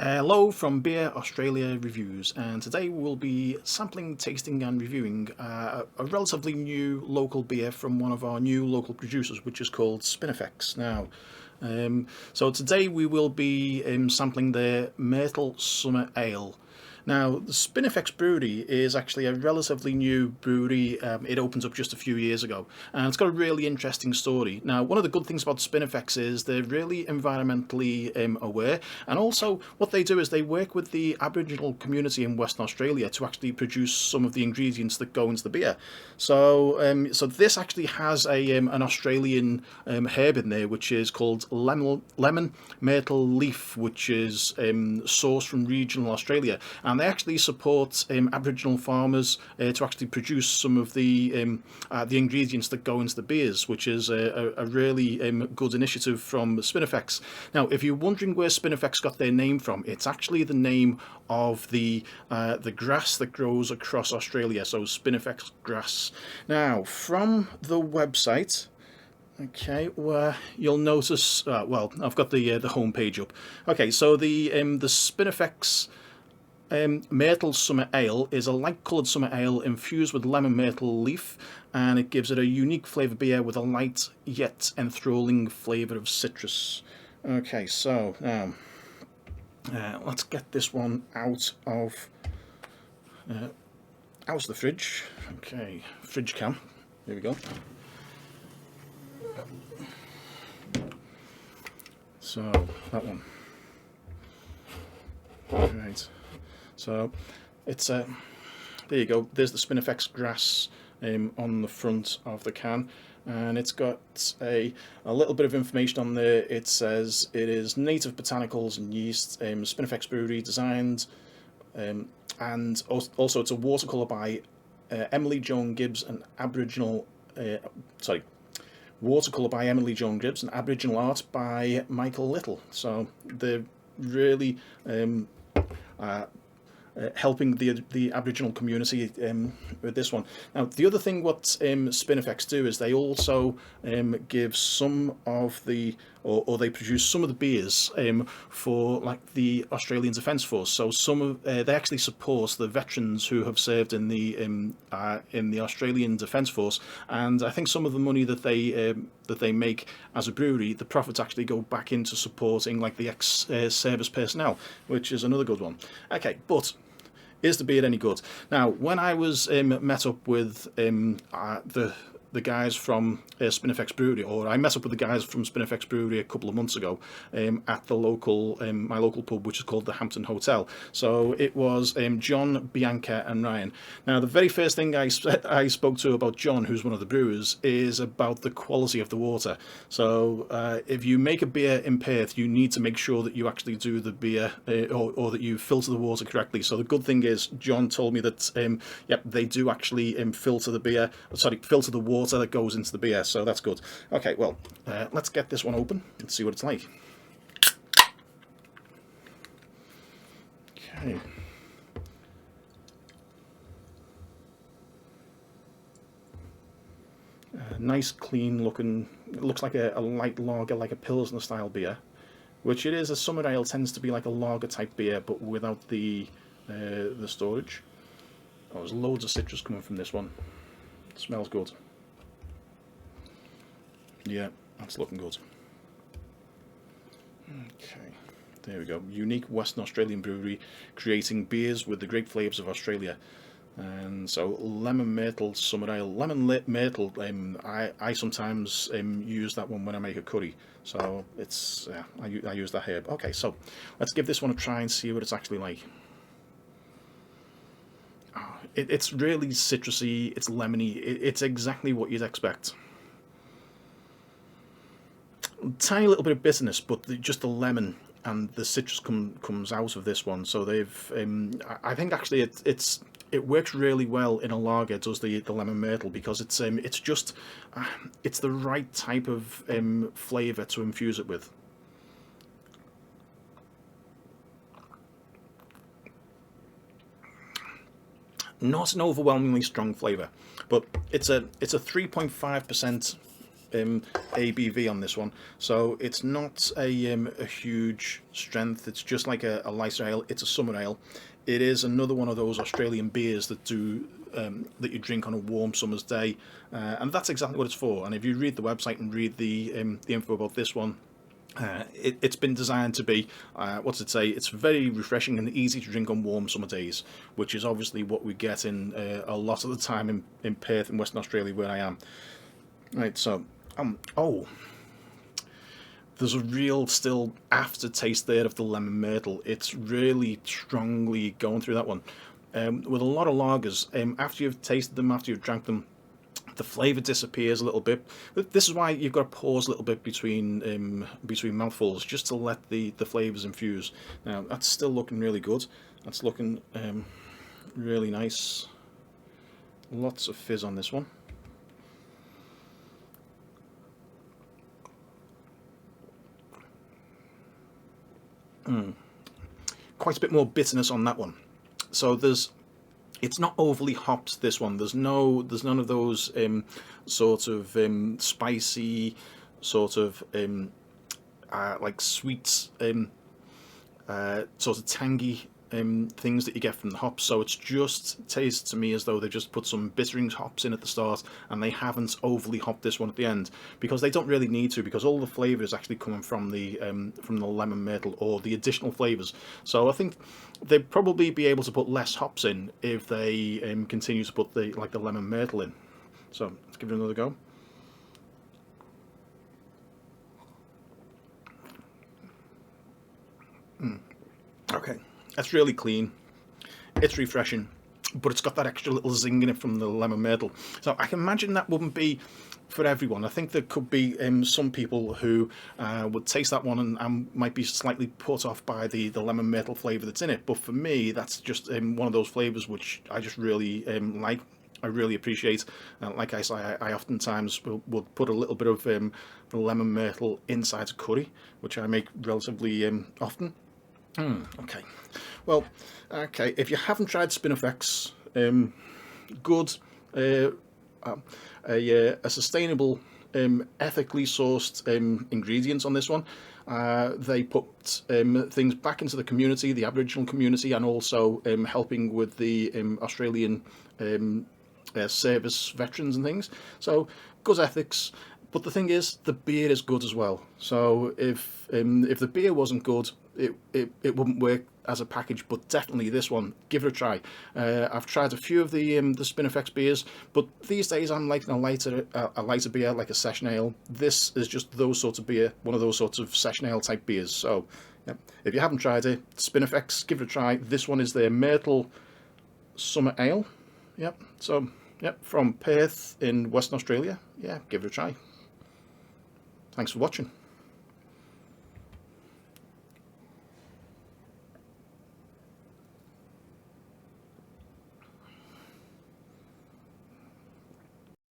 Hello from Beer Australia Reviews, and today we'll be sampling, tasting and reviewing a relatively new local beer from one of our new local producers, which is called Spinifex. So today we will be sampling their Myrtle Summer Ale. Now, the Spinifex Brewery is actually a relatively new brewery. It opened up just a few years ago, and it's got a really interesting story. Now, one of the good things about Spinifex is they're really environmentally aware, and also what they do is they work with the Aboriginal community in Western Australia to actually produce some of the ingredients that go into the beer. So this actually has an Australian herb in there, which is called lemon myrtle leaf, which is sourced from regional Australia, and they actually support Aboriginal farmers to actually produce some of the ingredients that go into the beers, which is a really good initiative from Spinifex. Now, if you're wondering where Spinifex got their name from, it's actually the name of the grass that grows across Australia, so Spinifex grass. Now, from the website, okay, where you'll notice, well, I've got the home page up. Okay, so the Spinifex Myrtle Summer Ale is a light-coloured summer ale infused with lemon myrtle leaf, and it gives it a unique flavoured beer with a light yet enthralling flavour of citrus. Okay, so now let's get this one out of the fridge. Okay, fridge can. There we go. So that one. Right. So it's there you go. There's the Spinifex grass on the front of the can, and it's got a little bit of information on there. It says it is native botanicals and yeast, Spinifex Brewery designed, and also it's a watercolour by Emily Joan Gibbs, an Aboriginal. Watercolour by Emily Joan Gibbs, and Aboriginal art by Michael Little. So they're really helping the Aboriginal community with this one. Now, the other thing what Spinifex do is they also give some of the, or they produce some of the beers for like the Australian Defence Force. So some of they actually support the veterans who have served in the Australian Defence Force, and I think some of the money that they make as a brewery, the profits actually go back into supporting like the ex-service personnel, which is another good one. Okay, but is the beer any good? Now, when I was met up with the guys from Spinifex Brewery, or I met up with the guys from Spinifex Brewery a couple of months ago at the local my local pub, which is called the Hampton Hotel. So it was John, Bianca and Ryan. Now, the very first thing I spoke to about John, who's one of the brewers, is about the quality of the water. So if you make a beer in Perth, you need to make sure that you actually do the beer or that you filter the water correctly. So the good thing is John told me that yep, they do actually filter the water that goes into the beer, so that's good. Okay, well, let's get this one open and see what it's like. Okay. Nice, clean looking. It looks like a light lager, like a Pilsner style beer, which it is. A summer ale tends to be like a lager type beer, but without the storage. Oh, there's loads of citrus coming from this one. It smells good. Yeah, that's looking good. Okay, there we go. Unique Western Australian brewery creating beers with the great flavours of Australia. And so Lemon Myrtle Summer Ale. Lemon Myrtle, I sometimes use that one when I make a curry. So it's I use that herb. Okay, so let's give this one a try and see what it's actually like. Oh, it's really citrusy, it's lemony, it's exactly what you'd expect. Tiny little bit of bitterness, but just the lemon and the citrus comes out of this one. So they've, I think actually it works really well in a lager. Does the lemon myrtle, because it's just it's the right type of flavour to infuse it with. Not an overwhelmingly strong flavour, but it's a 3.5% ABV on this one, so it's not a huge strength. It's just like a lighter ale. It's a summer ale. It is another one of those Australian beers that that you drink on a warm summer's day, and that's exactly what it's for. And if you read the website and read the info about this one, it's been designed to be, what's it say? It's very refreshing and easy to drink on warm summer days, which is obviously what we get in a lot of the time in Perth in Western Australia, where I am. Right, so oh, there's a real still aftertaste there of the lemon myrtle. It's really strongly going through that one. With a lot of lagers, after you've tasted them, after you've drank them, the flavour disappears a little bit. This is why you've got to pause a little bit between mouthfuls, just to let the flavours infuse. Now that's still looking really good. That's looking really nice. Lots of fizz on this one. Quite a bit more bitterness on that one. So it's not overly hopped, this one. There's none of those sort of spicy, sort of like sweet, sort of tangy things that you get from the hops. So it's just tastes to me as though they just put some bittering hops in at the start, and they haven't overly hopped this one at the end, because they don't really need to, because all the flavour is actually coming from the lemon myrtle, or the additional flavours. So I think they'd probably be able to put less hops in if they continue to put the lemon myrtle in. So let's give it another go. Okay, that's really clean. It's refreshing, but it's got that extra little zing in it from the lemon myrtle. So I can imagine that wouldn't be for everyone. I think there could be some people who would taste that one and might be slightly put off by the lemon myrtle flavour that's in it. But for me, that's just one of those flavours which I just really like. I really appreciate. Like I say, I oftentimes will put a little bit of the lemon myrtle inside a curry, which I make relatively often. Okay, well, okay, if you haven't tried Spinifex, good, a sustainable, ethically sourced ingredients on this one. They put things back into the community, the Aboriginal community, and also helping with the Australian service veterans and things. So good ethics. But the thing is, the beer is good as well. So if the beer wasn't good, it wouldn't work as a package. But definitely this one, give it a try. I've tried a few of the Spinifex beers, but these days I'm liking a lighter beer, like a session ale. This is just those sorts of beer, one of those sorts of session ale type beers. So yeah, if you haven't tried it, Spinifex, give it a try. This one is their Myrtle Summer Ale. Yep. So yep, from Perth in Western Australia. Yeah, give it a try. Thanks for watching.